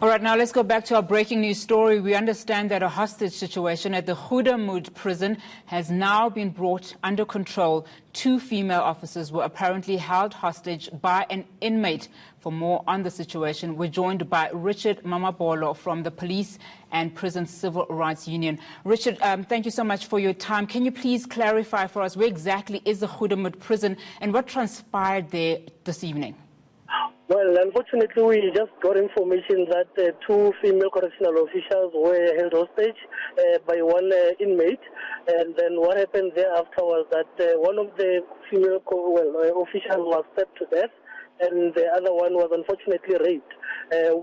All right, now let's go back to our breaking news story. We understand that a hostage situation at the Goedemoed prison has now been brought under control. 2 female officers were apparently held hostage by an inmate. For more on the situation, we're joined by Richard Mamabolo from the Police and Prison Civil Rights Union. Richard, thank you so much for your time. Can you please clarify for us where exactly is the Goedemoed prison and what transpired there this evening? Well, unfortunately, we just got information that 2 female correctional officials were held hostage by one inmate. And then what happened thereafter was that one of the female officials was stabbed to death, and the other one was unfortunately raped.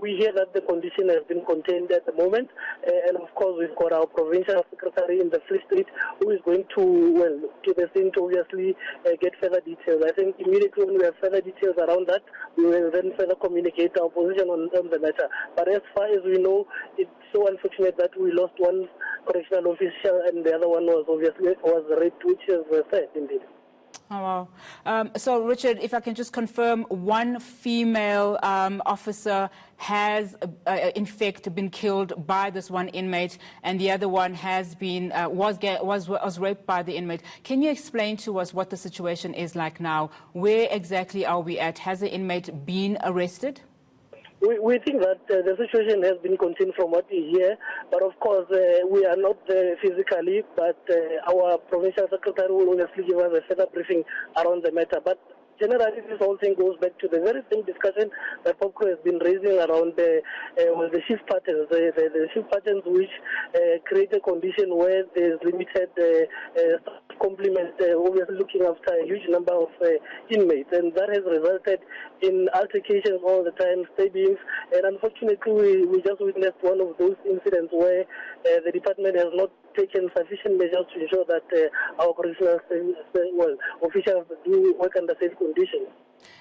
We hear that the condition has been contained at the moment, and of course we've got our provincial secretary in the Free State who is going to the scene to obviously get further details. I think immediately when we have further details around that, we will then further communicate our position on the matter. But as far as we know, it's so unfortunate that we lost one correctional official and the other one was raped, which is sad indeed. Oh, wow. So, Richard, if I can just confirm, one female officer has, in fact, been killed by this one inmate, and the other one has been was raped by the inmate. Can you explain to us what the situation is like now? Where exactly are we at? Has the inmate been arrested? We think that the situation has been contained from what we hear, but of course we are not there physically, but our provincial secretary will obviously give us a further briefing around the matter. But generally, this whole thing goes back to the very same discussion that POPCO has been raising around the shift patterns, the shift patterns which create a condition where there's limited complement, obviously looking after a huge number of inmates, and that has resulted in altercations all the time, stabbings, and unfortunately we just witnessed one of those incidents where the department has not taken sufficient measures to ensure that our correctional officials do work under safe conditions.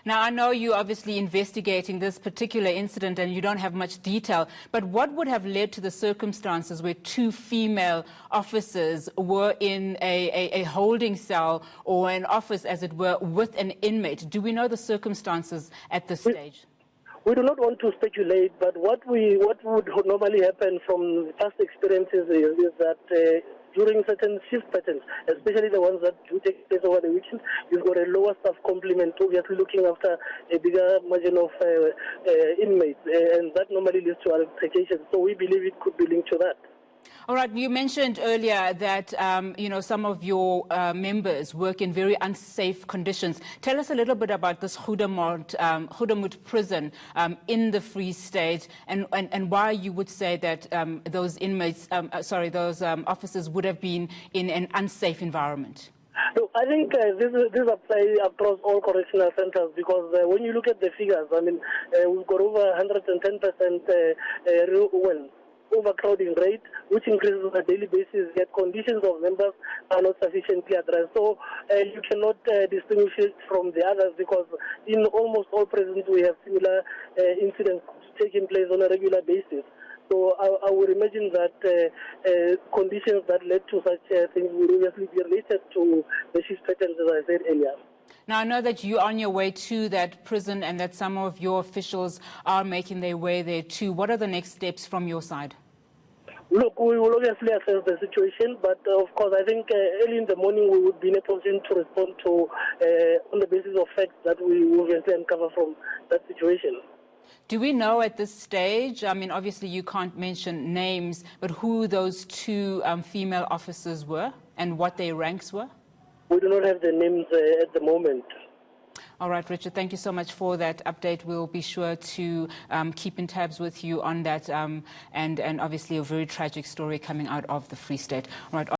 Now, I know you're obviously investigating this particular incident and you don't have much detail, but what would have led to the circumstances where 2 female officers were in a holding cell or an office, as it were, with an inmate? Do we know the circumstances at this stage? We do not want to speculate, but what would normally happen from past experiences is that during certain shift patterns, especially the ones that do take place over the weekend, you've got a lower staff complement, obviously looking after a bigger margin of inmates, and that normally leads to altercations. So we believe it could be linked to that. All right. You mentioned earlier that some of your members work in very unsafe conditions. Tell us a little bit about this Goedemoed prison in the Free State, and why you would say that those inmates, those officers would have been in an unsafe environment. No, I think this applies across all correctional centers because when you look at the figures, I mean, we've got over 110% overcrowding rate, which increases on a daily basis, yet conditions of members are not sufficiently addressed. So you cannot distinguish it from the others because in almost all prisons we have similar incidents taking place on a regular basis. So I would imagine that conditions that led to such things would obviously be related to the shift patterns, as I said earlier. Now, I know that you're on your way to that prison and that some of your officials are making their way there too. What are the next steps from your side? Look, we will obviously assess the situation, but of course I think early in the morning we would be in a position to respond to on the basis of facts that we obviously uncover from that situation. Do we know at this stage, I mean, obviously you can't mention names, but who those 2 female officers were and what their ranks were? We do not have the names at the moment. All right, Richard, thank you so much for that update. We'll be sure to keep in tabs with you on that, and obviously a very tragic story coming out of the Free State. All right.